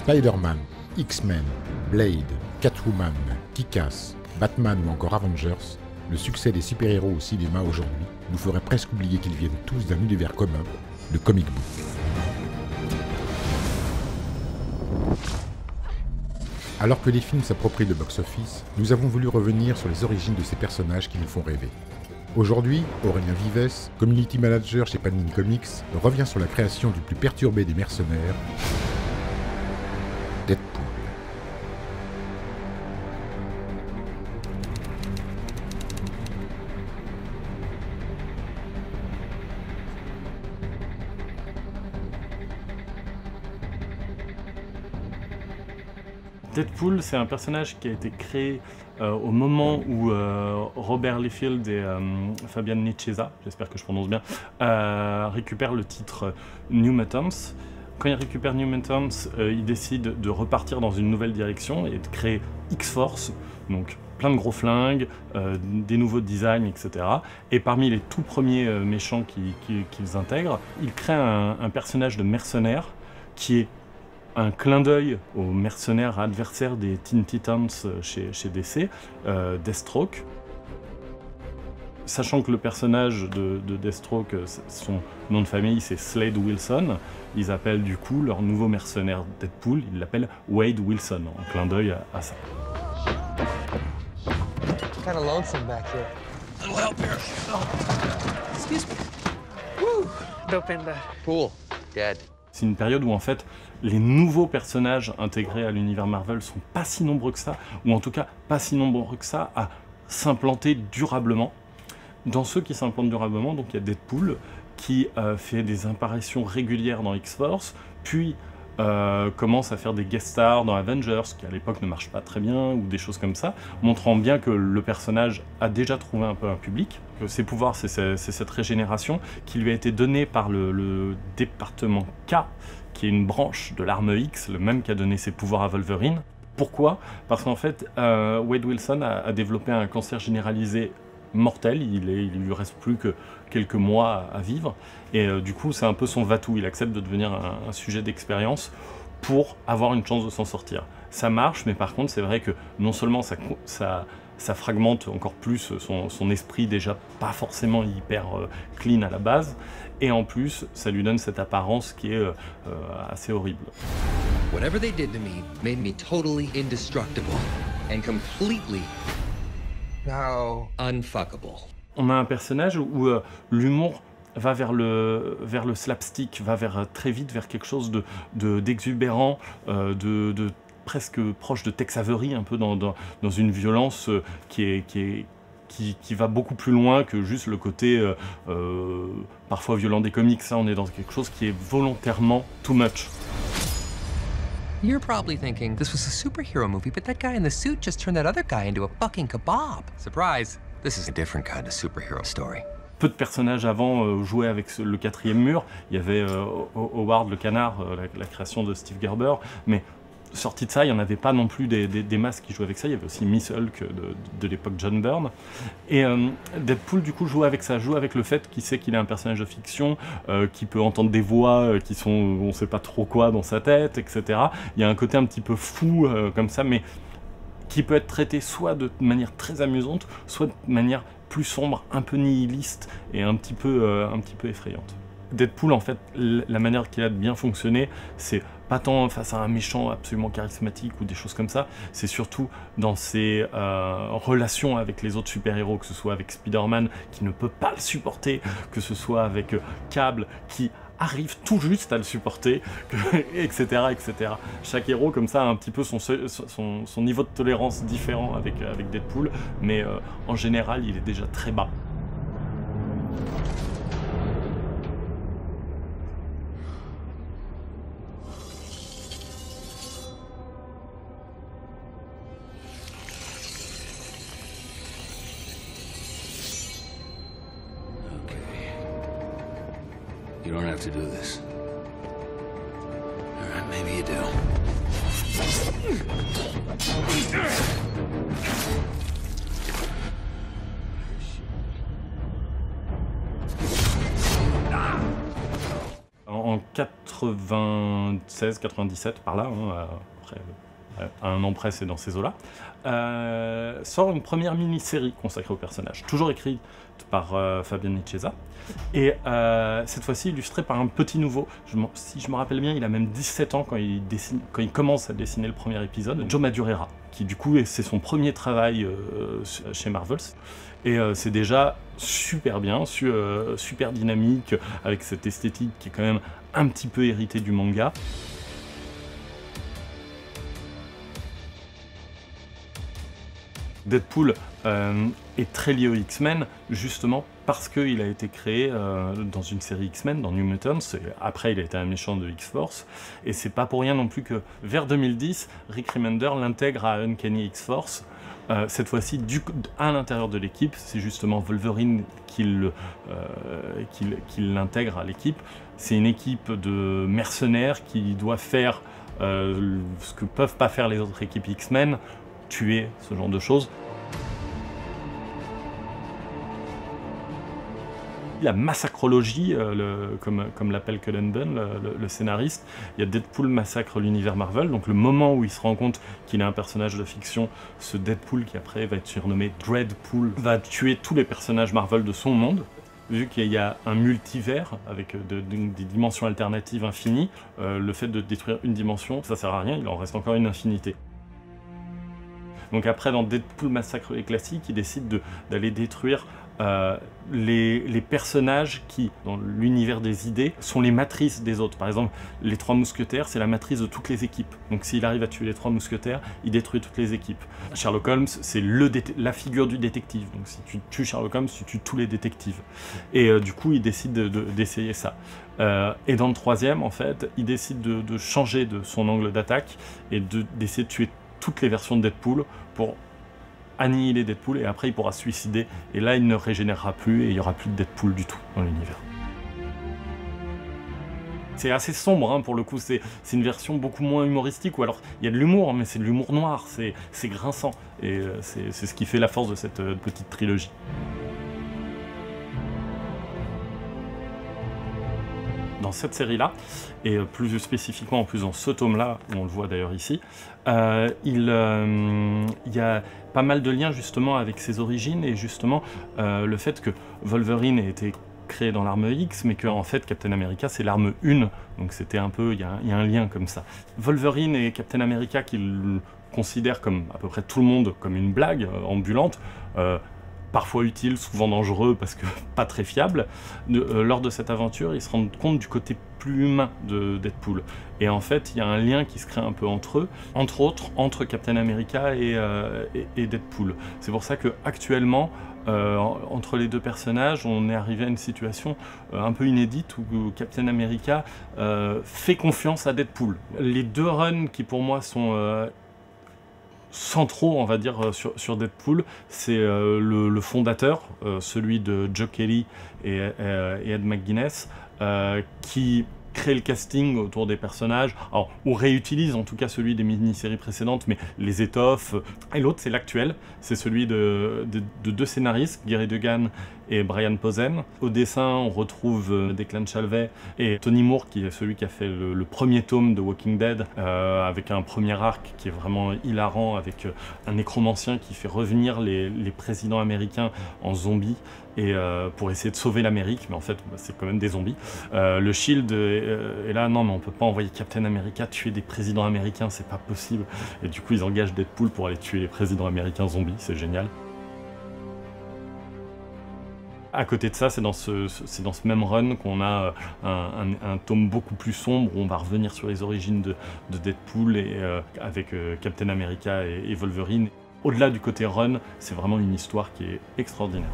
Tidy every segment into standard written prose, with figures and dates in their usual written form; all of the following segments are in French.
Spider-Man, X-Men, Blade, Catwoman, Kick-Ass, Batman ou encore Avengers, le succès des super-héros au cinéma aujourd'hui nous ferait presque oublier qu'ils viennent tous d'un univers commun, le comic book. Alors que les films s'approprient le box-office, nous avons voulu revenir sur les origines de ces personnages qui nous font rêver. Aujourd'hui, Aurélien Vives, community manager chez Panini Comics, revient sur la création du plus perturbé des mercenaires, Deadpool. Deadpool, c'est un personnage qui a été créé au moment où Robert Liefeld et Fabian Nicieza, j'espère que je prononce bien, récupèrent le titre New Mutants. Quand ils récupèrent New Mutants, ils décident de repartir dans une nouvelle direction et de créer X-Force, donc plein de gros flingues, des nouveaux designs, etc. Et parmi les tout premiers méchants qu'ils intègrent, ils créent un personnage de mercenaire qui est un clin d'œil aux mercenaires adversaires des Teen Titans chez DC, Deathstroke. Sachant que le personnage de Deathstroke, son nom de famille c'est Slade Wilson, ils appellent du coup leur nouveau mercenaire Deadpool, ils l'appellent Wade Wilson, en clin d'œil à ça. Kinda lonesome back here. Little help here. Oh. Excuse me. Woo! Dope in there. Cool. Dead. C'est une période où en fait les nouveaux personnages intégrés à l'univers Marvel sont pas si nombreux que ça, ou en tout cas pas si nombreux que ça à s'implanter durablement. Dans ceux qui s'implantent durablement, donc il y a Deadpool qui fait des apparitions régulières dans X-Force, puis commence à faire des guest stars dans Avengers, qui à l'époque ne marche pas très bien, ou des choses comme ça, montrant bien que le personnage a déjà trouvé un peu un public. Ses pouvoirs, c'est cette régénération qui lui a été donnée par le département K, qui est une branche de l'arme X, le même qui a donné ses pouvoirs à Wolverine. Pourquoi? Parce qu'en fait, Wade Wilson a développé un cancer généralisé mortel, il lui reste plus que quelques mois à vivre, et du coup c'est un peu son va-tout, il accepte de devenir un sujet d'expérience pour avoir une chance de s'en sortir. Ça marche, mais par contre c'est vrai que non seulement ça fragmente encore plus son esprit déjà pas forcément hyper clean à la base, et en plus ça lui donne cette apparence qui est assez horrible. Whatever they did to me made me totally indestructible and completely unfuckable. On a un personnage où l'humour va vers le slapstick, va très vite vers quelque chose d'exubérant, de presque proche de Tex Avery, un peu dans une violence qui va beaucoup plus loin que juste le côté parfois violent des comics. Là, on est dans quelque chose qui est volontairement too much. You're probably thinking this was a superhero movie, but that guy in the suit just turned that other guy into a fucking kebab. Surprise! This is a different kind of superhero story. Peu de personnages avant jouaient avec le quatrième mur. Il y avait Howard le canard, la création de Steve Gerber, mais sorti de ça, il n'y en avait pas non plus des masses qui jouaient avec ça. Il y avait aussi Miss Hulk de l'époque John Byrne. Et Deadpool, du coup, joue avec ça, joue avec le fait qu'il sait qu'il est un personnage de fiction, qu'il peut entendre des voix qui sont on ne sait pas trop quoi dans sa tête, etc. Il y a un côté un petit peu fou comme ça, mais qui peut être traité soit de manière très amusante, soit de manière plus sombre, un peu nihiliste et un petit peu effrayante. Deadpool, en fait, la manière qu'il a de bien fonctionner, c'est pas tant face à un méchant absolument charismatique ou des choses comme ça, c'est surtout dans ses relations avec les autres super-héros, que ce soit avec Spider-Man qui ne peut pas le supporter, que ce soit avec Cable qui arrive tout juste à le supporter, etc., etc. Chaque héros comme ça a un petit peu son niveau de tolérance différent avec Deadpool, mais en général il est déjà très bas. You don't have to do this. All right, maybe you do. En 96-97 par là, hein, après, à un an près c'est dans ces eaux-là, sort une première mini-série consacrée au personnage, toujours écrite par Fabian Nicieza, et cette fois-ci illustrée par un petit nouveau. Si je me rappelle bien, il a même 17 ans quand il commence à dessiner le premier épisode, Joe Madureira, qui du coup c'est son premier travail chez Marvel, et c'est déjà super bien, super dynamique, avec cette esthétique qui est quand même un petit peu héritée du manga. Deadpool est très lié aux X-Men, justement parce qu'il a été créé dans une série X-Men, dans New Mutants, et après il a été un méchant de X-Force, et c'est pas pour rien non plus que vers 2010, Rick Remender l'intègre à Uncanny X-Force. Cette fois-ci, à l'intérieur de l'équipe, c'est justement Wolverine qui l'intègre à l'équipe. C'est une équipe de mercenaires qui doit faire ce que peuvent pas faire les autres équipes X-Men, tuer, ce genre de choses. La massacrologie, comme l'appelle Cullen Bunn, le scénariste, il y a Deadpool massacre l'univers Marvel, donc le moment où il se rend compte qu'il est un personnage de fiction, ce Deadpool qui après va être surnommé Dreadpool, va tuer tous les personnages Marvel de son monde. Vu qu'il y a un multivers avec des dimensions alternatives infinies, le fait de détruire une dimension, ça sert à rien, il en reste encore une infinité. Donc après, dans Deadpool massacre les classiques, il décide d'aller détruire les personnages qui, dans l'univers des idées, sont les matrices des autres. Par exemple, les Trois Mousquetaires, c'est la matrice de toutes les équipes. Donc s'il arrive à tuer les Trois Mousquetaires, il détruit toutes les équipes. Sherlock Holmes, c'est la figure du détective. Donc si tu tues Sherlock Holmes, tu tues tous les détectives. Et du coup, il décide d'essayer ça. Et dans le troisième, en fait, il décide de changer de son angle d'attaque et d'essayer de tuer toutes les versions de Deadpool pour annihiler Deadpool, et après il pourra se suicider, et là il ne régénérera plus et il n'y aura plus de Deadpool du tout dans l'univers. C'est assez sombre, hein, pour le coup, c'est une version beaucoup moins humoristique, ou alors il y a de l'humour, mais c'est de l'humour noir, c'est grinçant, et c'est ce qui fait la force de cette petite trilogie. Dans cette série-là, et plus spécifiquement en plus dans ce tome-là, où on le voit d'ailleurs ici, il y a pas mal de liens justement avec ses origines, et justement le fait que Wolverine ait été créé dans l'arme X, mais que en fait Captain America c'est l'arme 1, donc c'était un peu, il y a un lien comme ça. Wolverine et Captain America, qu'il considère comme à peu près tout le monde comme une blague ambulante, parfois utile, souvent dangereux parce que pas très fiable, lors de cette aventure, ils se rendent compte du côté plus humain de Deadpool. Et en fait, il y a un lien qui se crée un peu entre eux, entre autres, entre Captain America et Deadpool. C'est pour ça qu'actuellement, entre les deux personnages, on est arrivé à une situation un peu inédite où Captain America fait confiance à Deadpool. Les deux runs qui pour moi sont centraux, on va dire, sur Deadpool, c'est le fondateur, celui de Joe Kelly et Ed McGuinness, qui crée le casting autour des personnages, alors, on réutilise en tout cas celui des mini-séries précédentes, mais les étoffe, et l'autre c'est l'actuel, c'est celui de deux scénaristes, Gary Dugan et Brian Posehn. Au dessin, on retrouve Declan Shalvey et Tony Moore, qui est celui qui a fait le premier tome de Walking Dead, avec un premier arc qui est vraiment hilarant, avec un nécromancien qui fait revenir les présidents américains en zombies, et pour essayer de sauver l'Amérique, mais en fait c'est quand même des zombies. Le Shield est là, non mais on peut pas envoyer Captain America tuer des présidents américains, c'est pas possible. Et du coup ils engagent Deadpool pour aller tuer les présidents américains zombies, c'est génial. À côté de ça, c'est dans ce même run qu'on a un tome beaucoup plus sombre où on va revenir sur les origines de Deadpool et avec Captain America et Wolverine. Au-delà du côté run, c'est vraiment une histoire qui est extraordinaire.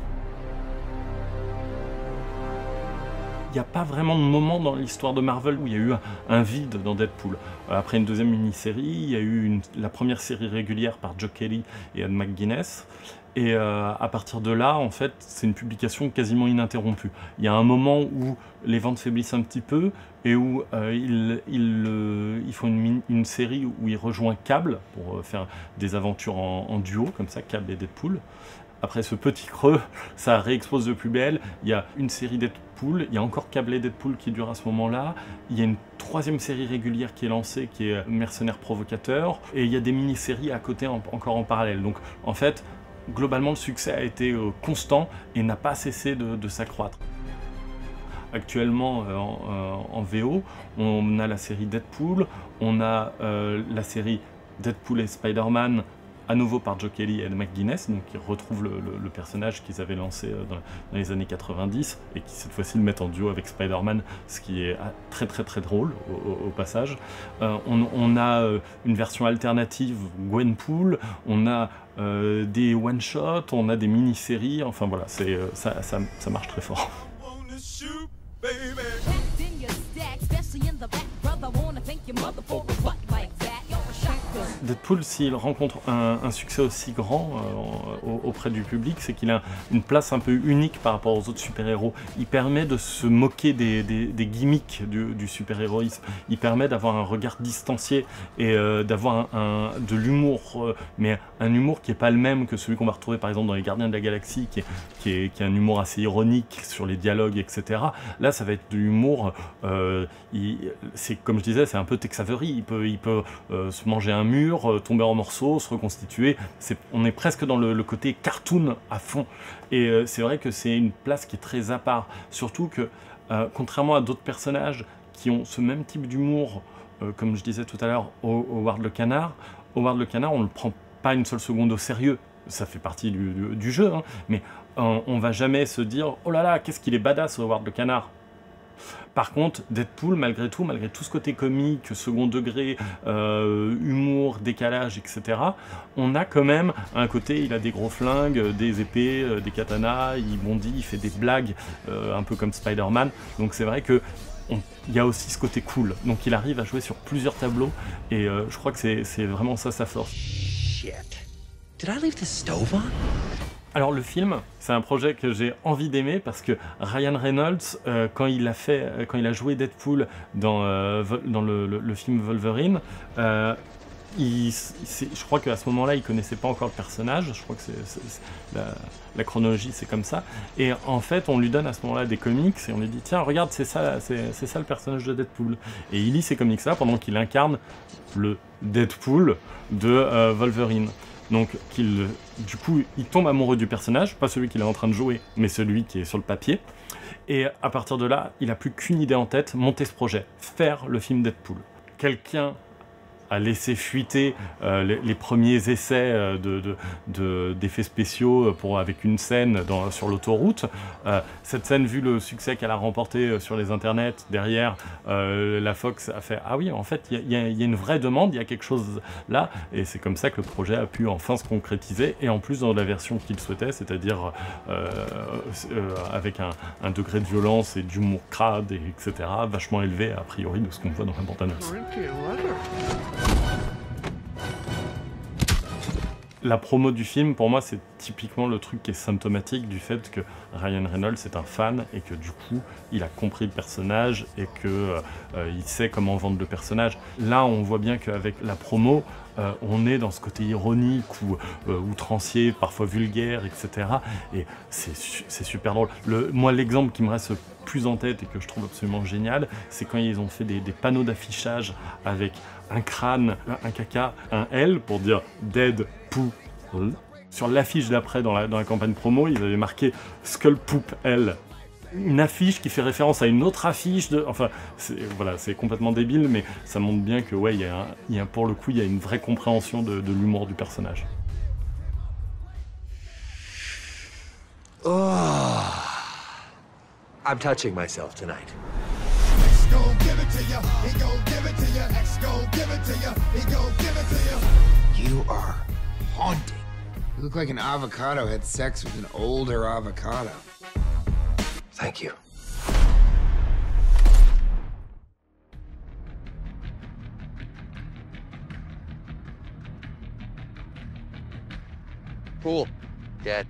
Il n'y a pas vraiment de moment dans l'histoire de Marvel où il y a eu un vide dans Deadpool. Après une deuxième mini-série, il y a eu la première série régulière par Joe Kelly et Ed McGuinness. Et à partir de là, en fait, c'est une publication quasiment ininterrompue. Il y a un moment où les ventes faiblissent un petit peu et où ils font une série où ils rejoignent Cable pour faire des aventures en duo, comme ça, Cable et Deadpool. après ce petit creux, ça réexpose de plus belle. Il y a une série Deadpool, il y a encore câblé Deadpool qui dure à ce moment-là. Il y a une 3e série régulière qui est lancée, qui est Mercenaires Provocateurs. Et il y a des mini-séries à côté encore en parallèle. Donc en fait, globalement, le succès a été constant et n'a pas cessé de s'accroître. Actuellement, en VO, on a la série Deadpool, on a la série Deadpool et Spider-Man, à nouveau par Joe Kelly et Ed McGuinness, donc qui retrouvent le personnage qu'ils avaient lancé dans les années 90 et qui cette fois-ci le mettent en duo avec Spider-Man, ce qui est très drôle au passage. On a une version alternative Gwenpool, on a des one-shots, on a des mini-séries, enfin voilà, ça marche très fort. Deadpool, s'il rencontre un succès aussi grand auprès du public, c'est qu'il a une place un peu unique par rapport aux autres super-héros. Il permet de se moquer des gimmicks du super-héroïsme. Il permet d'avoir un regard distancié et d'avoir de l'humour, mais un humour qui n'est pas le même que celui qu'on va retrouver par exemple dans Les Gardiens de la Galaxie, qui est un humour assez ironique sur les dialogues, etc. Là, ça va être de l'humour, c'est comme je disais, c'est un peu Tex Avery. Il peut se manger un mur, tomber en morceaux, se reconstituer. On est presque dans le côté cartoon à fond. Et c'est vrai que c'est une place qui est très à part. Surtout que, contrairement à d'autres personnages qui ont ce même type d'humour, comme je disais tout à l'heure, Howard le Canard, on ne le prend pas une seule seconde au sérieux. Ça fait partie du jeu, hein, mais on va jamais se dire « Oh là là, qu'est-ce qu'il est badass, Howard le Canard !» Par contre, Deadpool, malgré tout ce côté comique, second degré, humour, décalage, etc., on a quand même un côté, il a des gros flingues, des épées, des katanas, il bondit, il fait des blagues, un peu comme Spider-Man. Donc c'est vrai que il y a aussi ce côté cool. Donc il arrive à jouer sur plusieurs tableaux, et je crois que c'est vraiment ça sa force. Shit. Did I leave the stove on? Alors le film, c'est un projet que j'ai envie d'aimer parce que Ryan Reynolds, quand il a joué Deadpool dans le film Wolverine, je crois qu'à ce moment-là, il connaissait pas encore le personnage. Je crois que la chronologie, c'est comme ça. Et en fait, on lui donne à ce moment-là des comics et on lui dit tiens, regarde, c'est ça le personnage de Deadpool. Et il lit ces comics-là pendant qu'il incarne le Deadpool de Wolverine. Donc, du coup, il tombe amoureux du personnage, pas celui qu'il est en train de jouer, mais celui qui est sur le papier. Et à partir de là, il n'a plus qu'une idée en tête, monter ce projet, faire le film Deadpool. Quelqu'un a laissé fuiter les premiers essais d'effets spéciaux avec une scène sur l'autoroute. Cette scène, vu le succès qu'elle a remporté sur les internets, derrière, la Fox a fait « Ah oui, en fait, il y a une vraie demande, il y a quelque chose là ». Et c'est comme ça que le projet a pu enfin se concrétiser, et en plus dans la version qu'il souhaitait, c'est-à-dire avec un degré de violence et d'humour crade, etc., vachement élevé a priori de ce qu'on voit dans la bande-annonce. La promo du film, pour moi, c'est typiquement le truc qui est symptomatique du fait que Ryan Reynolds est un fan et que du coup, il a compris le personnage et qu'il sait comment vendre le personnage. Là, on voit bien qu'avec la promo, on est dans ce côté ironique ou outrancier, parfois vulgaire, etc. Et c'est super drôle. Moi, l'exemple qui me reste plus en tête et que je trouve absolument génial, c'est quand ils ont fait des panneaux d'affichage avec un crâne, un caca, un L pour dire Dead Poop. Sur l'affiche d'après, dans la campagne promo, ils avaient marqué Skull Poop L. Une affiche qui fait référence à une autre affiche enfin, voilà, c'est complètement débile, mais ça montre bien que, ouais, pour le coup, il y a une vraie compréhension de l'humour du personnage. Oh, I'm touching myself tonight. You are haunting. You look like an avocado had sex with an older avocado. Thank you. Cool. Dad.